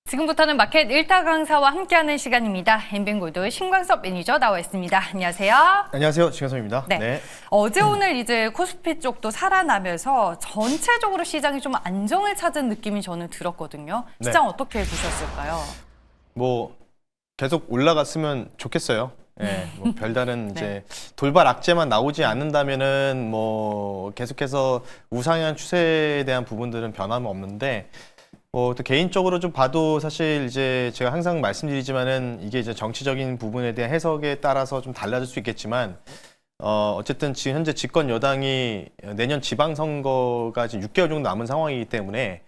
지금부터는 마켓 1타 강사와 함께하는 시간입니다. 엠뱅골드 신광섭 매니저 나와 있습니다. 안녕하세요. 안녕하세요. 신광섭입니다. 네. 어제 오늘 이제 코스피 쪽도 살아나면서 전체적으로 시장이 좀 안정을 찾은 느낌이 저는 들었거든요. 시장 어떻게 보셨을까요? 뭐 계속 올라갔으면 좋겠어요. 예, 뭐 별다른 이제 돌발 악재만 나오지 않는다면은 뭐 계속해서 우상향 추세에 대한 부분들은 변함은 없는데 또 개인적으로 좀 봐도 사실 이제 제가 항상 말씀드리지만은 이게 이제 정치적인 부분에 대한 해석에 따라서 좀 달라질 수 있겠지만 어쨌든 지금 현재 집권 여당이 내년 지방선거가 지금 6개월 정도 남은 상황이기 때문에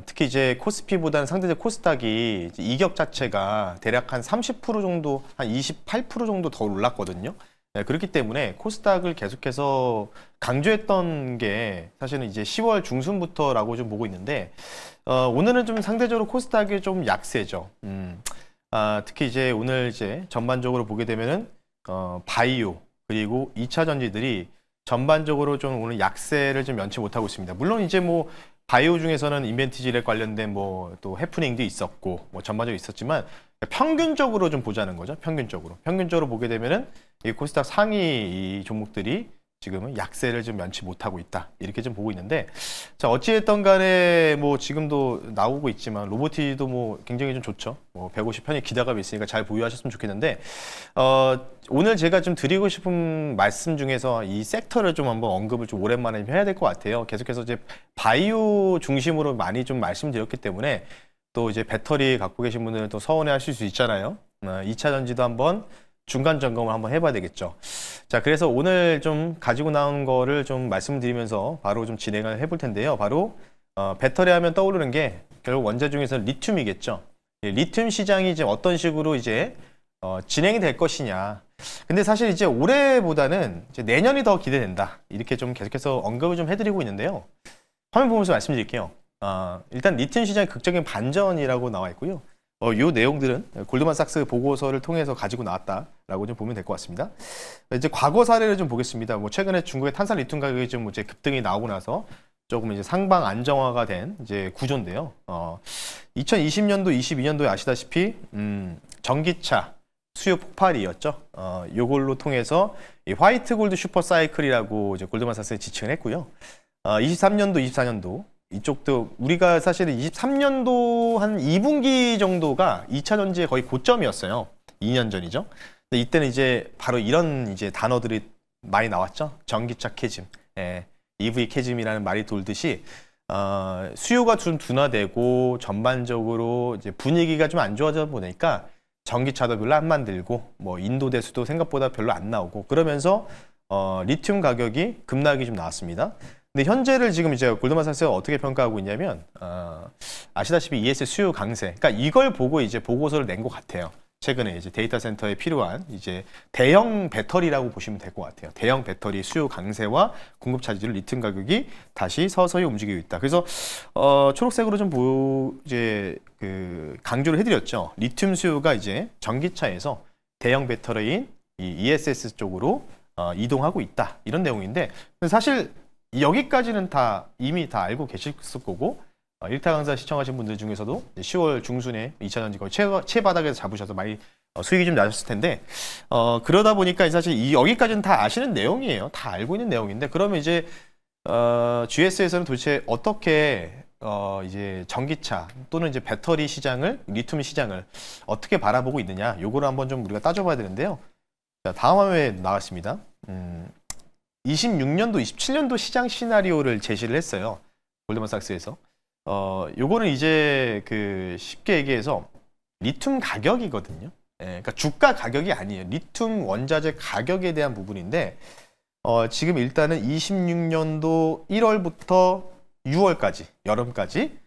특히 이제 코스피보다는 상대적 코스닥이 이격 자체가 대략 한 30% 정도, 한 28% 정도 더 올랐거든요. 네, 그렇기 때문에 코스닥을 계속해서 강조했던 게 사실은 이제 10월 중순부터라고 좀 보고 있는데 오늘은 좀 상대적으로 코스닥이 좀 약세죠. 특히 이제 오늘 이제 전반적으로 보게 되면은 바이오 그리고 2차 전지들이 전반적으로 좀 오늘 약세를 좀 면치 못하고 있습니다. 물론 이제 뭐 바이오 중에서는 인벤티지에 관련된 뭐 또 해프닝도 있었고 뭐 전반적으로 있었지만 평균적으로 좀 보자는 거죠. 평균적으로 보게 되면은 이 코스닥 상위 이 종목들이 지금은 약세를 좀 면치 못하고 있다. 이렇게 좀 보고 있는데 자, 어찌됐든 간에 뭐 지금도 나오고 있지만 로보티도 뭐 굉장히 좀 좋죠. 뭐 150 편이 기대감이 있으니까 잘 보유하셨으면 좋겠는데 오늘 제가 좀 드리고 싶은 말씀 중에서 이 섹터를 좀 한번 언급을 좀 오랜만에 해야 될 것 같아요. 계속해서 이제 바이오 중심으로 많이 좀 말씀드렸기 때문에 또 이제 배터리 갖고 계신 분들은 또 서운해 하실 수 있잖아요. 2차 전지도 한번 중간 점검을 한번 해봐야 되겠죠. 자, 그래서 오늘 좀 가지고 나온 거를 좀 말씀드리면서 바로 좀 진행을 해볼 텐데요. 바로 배터리 하면 떠오르는 게 결국 원자 중에서는 리튬이겠죠. 리튬 시장이 이제 어떤 식으로 이제 진행이 될 것이냐. 근데 사실 이제 올해보다는 이제 내년이 더 기대된다. 이렇게 좀 계속해서 언급을 좀 해드리고 있는데요. 화면 보면서 말씀드릴게요. 일단 리튬 시장의 극적인 반전이라고 나와 있고요. 요 내용들은 골드만삭스 보고서를 통해서 가지고 나왔다라고 좀 보면 될 것 같습니다. 이제 과거 사례를 좀 보겠습니다. 뭐 최근에 중국의 탄산 리튬 가격이 좀 이제 급등이 나오고 나서 조금 이제 상방 안정화가 된 이제 구조인데요. 2020년도, 22년도에 아시다시피 전기차 수요 폭발이었죠. 요걸로 통해서 이 화이트 골드 슈퍼 사이클이라고 이제 골드만삭스에 지칭을 했고요. 23년도, 24년도 이쪽도 우리가 사실은 23년도 한 2분기 정도가 2차 전지의 거의 고점이었어요. 2년 전이죠. 근데 이때는 이제 바로 이런 이제 단어들이 많이 나왔죠. 전기차 캐즘, EV 캐즘이라는 말이 돌듯이 수요가 좀 둔화되고 전반적으로 이제 분위기가 좀 안 좋아져 보니까 전기차도 별로 안 만들고 뭐 인도 대수도 생각보다 별로 안 나오고 그러면서 리튬 가격이 급락이 좀 나왔습니다. 근데 현재를 지금 이제 골드만삭스가 어떻게 평가하고 있냐면 아시다시피 ES 수요 강세, 그러니까 이걸 보고 이제 보고서를 낸 것 같아요. 최근에 이제 데이터 센터에 필요한 이제 대형 배터리라고 보시면 될 것 같아요. 대형 배터리 수요 강세와 공급 차질로 리튬 가격이 다시 서서히 움직이고 있다. 그래서 초록색으로 좀 이제 강조를 해드렸죠. 리튬 수요가 이제 전기차에서 대형 배터리인 이 ESS 쪽으로 이동하고 있다. 이런 내용인데 사실 여기까지는 다 이미 다 알고 계실 거고 1타 강사 시청하신 분들 중에서도 10월 중순에 2차 전지 거의 최바닥에서 잡으셔서 많이 수익이 좀 나셨을 텐데 그러다 보니까 사실 여기까지는 다 아시는 내용이에요. 다 알고 있는 내용인데 그러면 이제 GS에서는 도대체 어떻게 이제 전기차 또는 이제 배터리 시장을 리튬 시장을 어떻게 바라보고 있느냐 요거를 한번 좀 우리가 따져봐야 되는데요. 자, 다음 화면에 나왔습니다. 26년도, 27년도 시장 시나리오를 제시를 했어요. 골드만삭스에서. 요거는 이제 쉽게 얘기해서 리튬 가격이거든요. 그러니까 주가 가격이 아니에요. 리튬 원자재 가격에 대한 부분인데 지금 일단은 26년도 1월부터 6월까지, 여름까지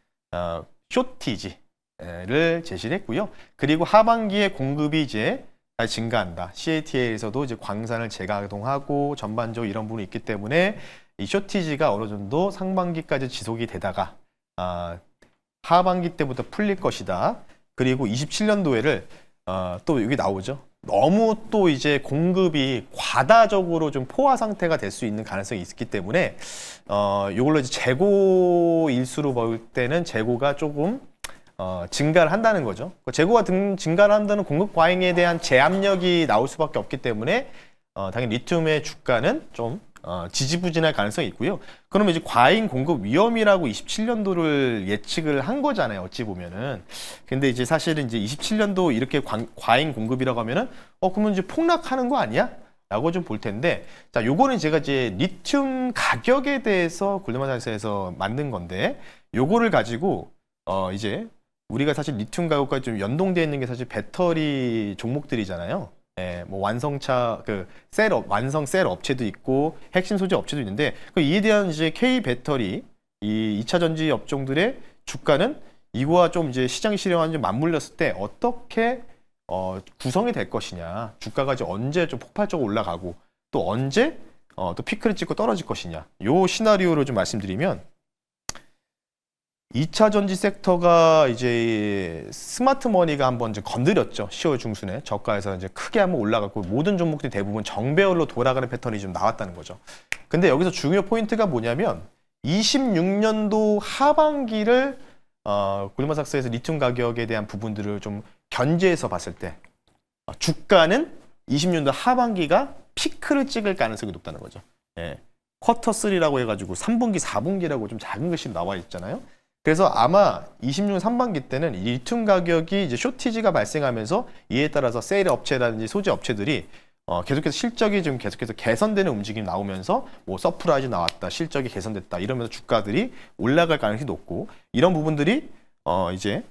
쇼티지를 제시를 했고요. 그리고 하반기에 공급이 이제 증가한다. CATL에서도 이제 광산을 재가동하고 전반적으로 이런 부분이 있기 때문에 이 쇼티지가 어느 정도 상반기까지 지속이 되다가 하반기 때부터 풀릴 것이다. 그리고 27년도에를 또 여기 나오죠. 너무 또 이제 공급이 과다적으로 좀 포화 상태가 될 수 있는 가능성이 있기 때문에 이걸로 이제 재고 일수로 볼 때는 재고가 조금 증가를 한다는 거죠. 재고가 증가를 한다는 공급 과잉에 대한 제압력이 나올 수밖에 없기 때문에 당연히 리튬의 주가는 좀 지지부진할 가능성이 있고요. 그러면 이제 과잉 공급 위험이라고 27년도를 예측을 한 거잖아요. 어찌 보면은. 근데 이제 사실은 이제 27년도 이렇게 과잉 공급이라고 하면은 그러면 이제 폭락하는 거 아니야? 라고 좀 볼 텐데, 자, 요거는 제가 이제 리튬 가격에 대해서 골드만삭스에서 만든 건데, 요거를 가지고 이제 우리가 사실 리튬 가격과 좀 연동되어 있는 게 사실 배터리 종목들이잖아요. 예, 뭐 완성차 완성 셀 업체도 있고 핵심 소재 업체도 있는데 이에 대한 이제 K 배터리 이 2차 전지 업종들의 주가는 이거와 좀 이제 시장 실현이 좀 맞물렸을 때 어떻게 구성이 될 것이냐, 주가가 이제 언제 좀 폭발적으로 올라가고 또 언제 또 피크를 찍고 떨어질 것이냐, 요 시나리오를 좀 말씀드리면 2차 전지 섹터가 이제 스마트 머니가 한번 이제 건드렸죠. 10월 중순에 저가에서 이제 크게 한번 올라갔고 모든 종목들이 대부분 정배열로 돌아가는 패턴이 좀 나왔다는 거죠. 근데 여기서 중요 포인트가 뭐냐면 26년도 하반기를 골드만삭스에서 리튬 가격에 대한 부분들을 좀 견제해서 봤을 때 주가는 20년도 하반기가 피크를 찍을 가능성이 높다는 거죠. 예. 쿼터 3라고 해가지고 3분기, 4분기라고 좀 작은 글씨 나와 있잖아요. 그래서 아마 26년 3반기 때는 리튬 가격이 이제 쇼티지가 발생하면서 이에 따라서 세일 업체라든지 소재 업체들이 계속해서 실적이 좀 계속해서 개선되는 움직임이 나오면서 뭐 서프라이즈 나왔다, 실적이 개선됐다 이러면서 주가들이 올라갈 가능성이 높고 이런 부분들이 이제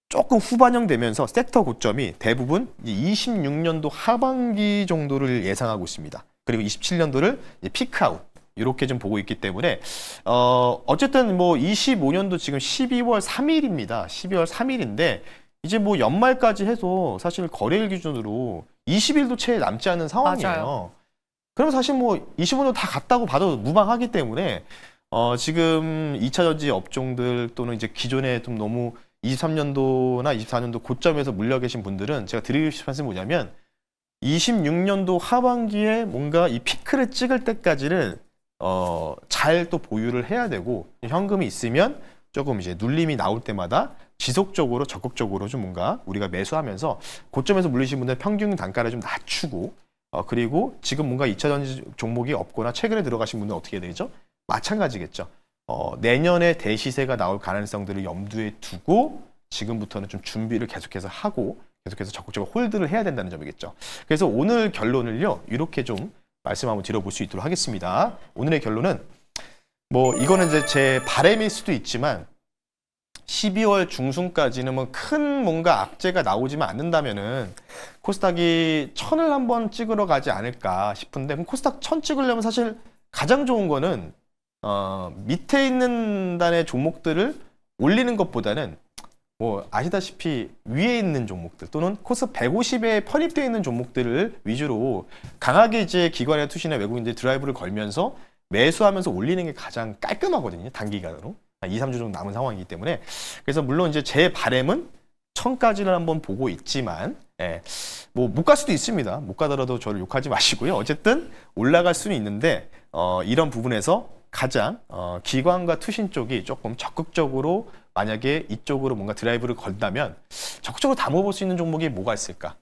조금 후반영되면서 섹터 고점이 대부분 26년도 하반기 정도를 예상하고 있습니다. 그리고 27년도를 피크아웃 이렇게 좀 보고 있기 때문에 어쨌든 뭐 25년도 지금 12월 3일입니다. 12월 3일인데 이제 뭐 연말까지 해서 사실 거래일 기준으로 20일도 채 남지 않은 상황이에요. 맞아요. 그럼 사실 뭐 25년 다 갔다고 봐도 무방하기 때문에 지금 2차 전지 업종들 또는 이제 기존에 좀 너무 23년도나 24년도 고점에서 물려 계신 분들은 제가 드리고 싶은 말씀이 뭐냐면 26년도 하반기에 뭔가 이 피크를 찍을 때까지는 잘 또 보유를 해야 되고 현금이 있으면 조금 이제 눌림이 나올 때마다 지속적으로 적극적으로 좀 뭔가 우리가 매수하면서 고점에서 물리신 분들 평균 단가를 좀 낮추고 그리고 지금 뭔가 2차 전지 종목이 없거나 최근에 들어가신 분들은 어떻게 해야 되죠? 마찬가지겠죠. 내년에 대시세가 나올 가능성들을 염두에 두고 지금부터는 좀 준비를 계속해서 하고 계속해서 적극적으로 홀드를 해야 된다는 점이겠죠. 그래서 오늘 결론을요, 이렇게 좀 말씀 한번 드려볼 수 있도록 하겠습니다. 오늘의 결론은 뭐 이거는 이제 제 바람일 수도 있지만 12월 중순까지는 뭐 큰 뭔가 악재가 나오지만 않는다면은 코스닥이 1000을 한번 찍으러 가지 않을까 싶은데 그럼 코스닥 1000 찍으려면 사실 가장 좋은 거는 밑에 있는 단의 종목들을 올리는 것보다는 뭐 아시다시피 위에 있는 종목들 또는 코스닥 150에 편입되어 있는 종목들을 위주로 강하게 이제 기관의 투시나 외국인들이 드라이브를 걸면서 매수하면서 올리는 게 가장 깔끔하거든요. 단기간으로. 2, 3주 정도 남은 상황이기 때문에. 그래서 물론 이제 제 바람은 1000까지는 한번 보고 있지만 뭐 못 갈 수도 있습니다. 못 가더라도 저를 욕하지 마시고요. 어쨌든 올라갈 수는 있는데 이런 부분에서 가장 기관과 투신 쪽이 조금 적극적으로 만약에 이쪽으로 뭔가 드라이브를 건다면 적극적으로 담아볼 수 있는 종목이 뭐가 있을까?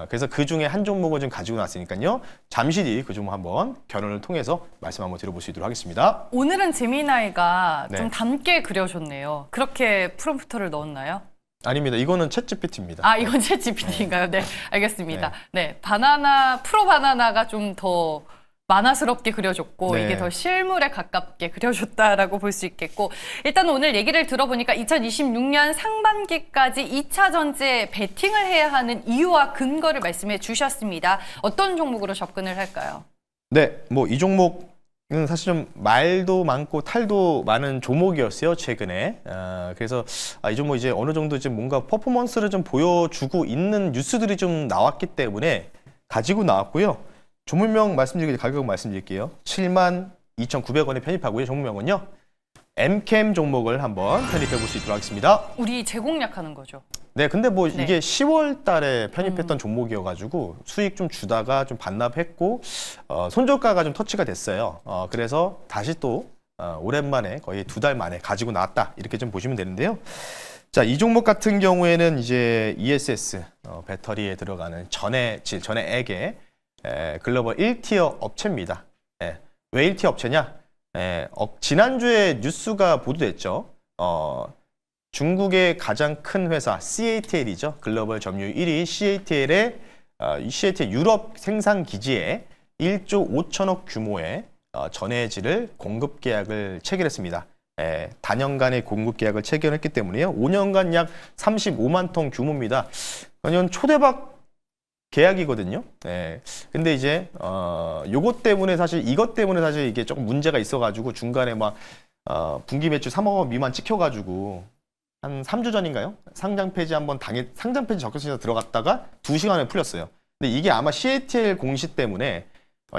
그래서 그 중에 한 종목을 좀 가지고 나왔으니까요. 잠시 뒤 그 종목 한번 결론을 통해서 말씀 한번 드려볼 수 있도록 하겠습니다. 오늘은 제미나이가 네. 좀 닮게 그려줬네요. 그렇게 프롬프터를 넣었나요? 아닙니다. 이거는 챗GPT입니다. 아, 이건 챗 GPT인가요? 네, 알겠습니다. 네, 바나나, 프로 바나나가 좀 더 만화스럽게 그려줬고 네. 이게 더 실물에 가깝게 그려줬다라고 볼 수 있겠고 일단 오늘 얘기를 들어보니까 2026년 상반기까지 2차 전지에 베팅을 해야 하는 이유와 근거를 말씀해 주셨습니다. 어떤 종목으로 접근을 할까요? 네, 뭐 이 종목은 사실 좀 말도 많고 탈도 많은 종목이었어요 최근에. 그래서 이 종목 이제 어느 정도 이제 뭔가 퍼포먼스를 좀 보여주고 있는 뉴스들이 좀 나왔기 때문에 가지고 나왔고요. 종목명 말씀드리기 가격 말씀드릴게요. 72,900원에 편입하고요. 종목명은요. 엠캠 종목을 한번 편입해 볼 수 있도록 하겠습니다. 우리 재공략하는 거죠. 네, 근데 뭐 네. 이게 10월 달에 편입했던 종목이어가지고 수익 좀 주다가 좀 반납했고 손절가가 좀 터치가 됐어요. 그래서 다시 또 오랜만에 거의 2달 만에 가지고 나왔다 이렇게 좀 보시면 되는데요. 자, 이 종목 같은 경우에는 이제 ESS 배터리에 들어가는 전해액의 글로벌 1티어 업체입니다. 왜 1티어 업체냐? 지난주에 뉴스가 보도됐죠. 중국의 가장 큰 회사 CATL이죠. 글로벌 점유율 1위 CATL의 CATL 유럽 생산 기지에 1조 5천억 규모의 전해질을 공급 계약을 체결했습니다. 단연간의 공급 계약을 체결했기 때문에요. 5년간 약 35만 톤 규모입니다. 완전 초대박 계약이거든요. 근데 이제 이것 때문에 사실 이게 조금 문제가 있어가지고 중간에 막 분기 매출 3억 원 미만 찍혀가지고 한 3주 전인가요? 상장 폐지 상장 폐지 적격시에서 들어갔다가 2시간에 풀렸어요. 근데 이게 아마 CATL 공시 때문에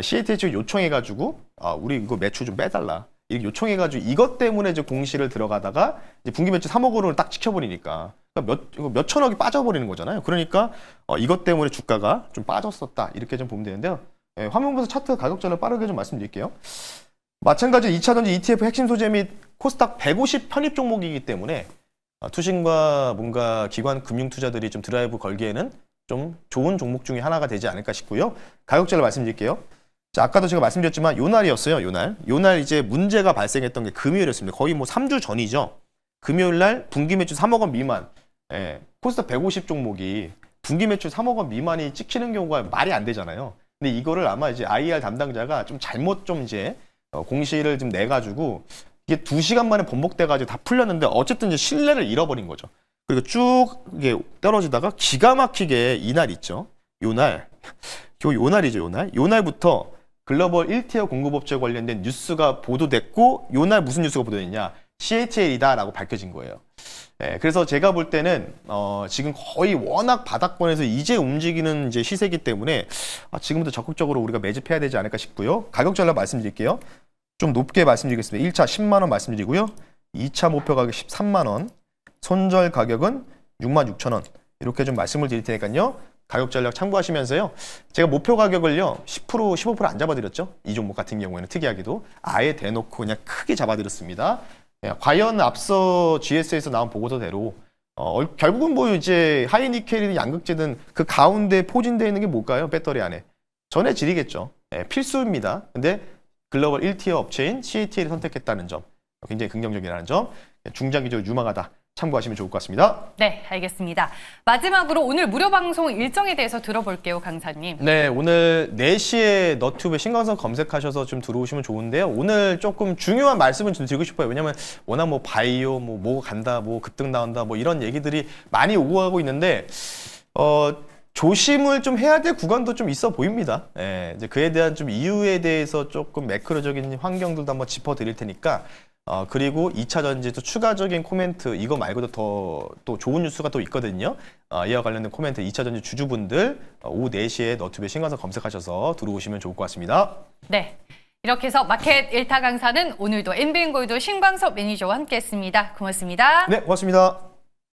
CATL 측 요청해가지고 우리 이거 매출 좀 빼달라. 이렇게 요청해가지고 이것 때문에 이제 공시를 들어가다가 이제 분기 매출 3억 원을 딱 찍혀버리니까 몇 천억이 빠져버리는 거잖아요. 그러니까 이것 때문에 주가가 좀 빠졌었다. 이렇게 좀 보면 되는데요. 화면 보면서 차트 가격 전을 빠르게 좀 말씀드릴게요. 마찬가지로 2차전지 ETF 핵심 소재 및 코스닥 150 편입 종목이기 때문에 투신과 뭔가 기관 금융 투자들이 좀 드라이브 걸기에는 좀 좋은 종목 중에 하나가 되지 않을까 싶고요. 가격대를 말씀드릴게요. 자, 아까도 제가 말씀드렸지만 요날이었어요. 요날 이제 문제가 발생했던 게 금요일이었습니다. 거의 뭐 3주 전이죠. 금요일 날 분기 매출 3억 원 미만, 코스닥 150 종목이 분기 매출 3억 원 미만이 찍히는 경우가 말이 안 되잖아요. 근데 이거를 아마 이제 IR 담당자가 좀 잘못 좀 이제 공시를 좀 내가지고 이게 2시간 만에 번복돼가지고 다 풀렸는데 어쨌든 이제 신뢰를 잃어버린 거죠. 그리고 쭉 이게 떨어지다가 기가 막히게 이날 있죠. 요날이죠. 요날부터 글로벌 1티어 공급업체 관련된 뉴스가 보도됐고 요날 무슨 뉴스가 보도됐냐? CATL이다라고 밝혀진 거예요. 그래서 제가 볼 때는 지금 거의 워낙 바닥권에서 이제 움직이는 이제 시세이기 때문에 지금부터 적극적으로 우리가 매집해야 되지 않을까 싶고요. 가격 전략 말씀드릴게요. 좀 높게 말씀드리겠습니다. 1차 10만 원 말씀드리고요. 2차 목표 가격 13만 원, 손절 가격은 6만 6천 원 이렇게 좀 말씀을 드릴 테니까요. 가격 전략 참고하시면서요. 제가 목표 가격을요 10%, 15% 안 잡아드렸죠. 이 종목 같은 경우에는 특이하게도 아예 대놓고 그냥 크게 잡아드렸습니다. 과연 앞서 GS에서 나온 보고서대로 결국은 뭐 이제 하이니켈이든 양극재든 그 가운데 포진되어 있는 게 뭘까요? 배터리 안에 전해질이겠죠. 필수입니다. 근데 글로벌 1티어 업체인 CATL을 선택했다는 점 굉장히 긍정적이라는 점 중장기적으로 유망하다. 참고하시면 좋을 것 같습니다. 네, 알겠습니다. 마지막으로 오늘 무료 방송 일정에 대해서 들어볼게요, 강사님. 네, 오늘 4시에 너튜브에 신광선 검색하셔서 좀 들어오시면 좋은데요. 오늘 조금 중요한 말씀을 좀 드리고 싶어요. 왜냐면 워낙 뭐 바이오, 뭐 간다, 뭐 급등 나온다, 뭐 이런 얘기들이 많이 오고 가고 있는데 조심을 좀 해야 될 구간도 좀 있어 보입니다. 이제 그에 대한 좀 이유에 대해서 조금 매크로적인 환경들도 한번 짚어드릴 테니까 그리고 2차 전지도 추가적인 코멘트 이거 말고도 또 좋은 뉴스가 또 있거든요. 이와 관련된 코멘트 2차 전지 주주분들 오후 4시에 너튜브에 신광선 검색하셔서 들어오시면 좋을 것 같습니다. 네. 이렇게 해서 마켓 1타 강사는 오늘도 NBN골드 신광섭 매니저와 함께했습니다. 고맙습니다. 네, 고맙습니다.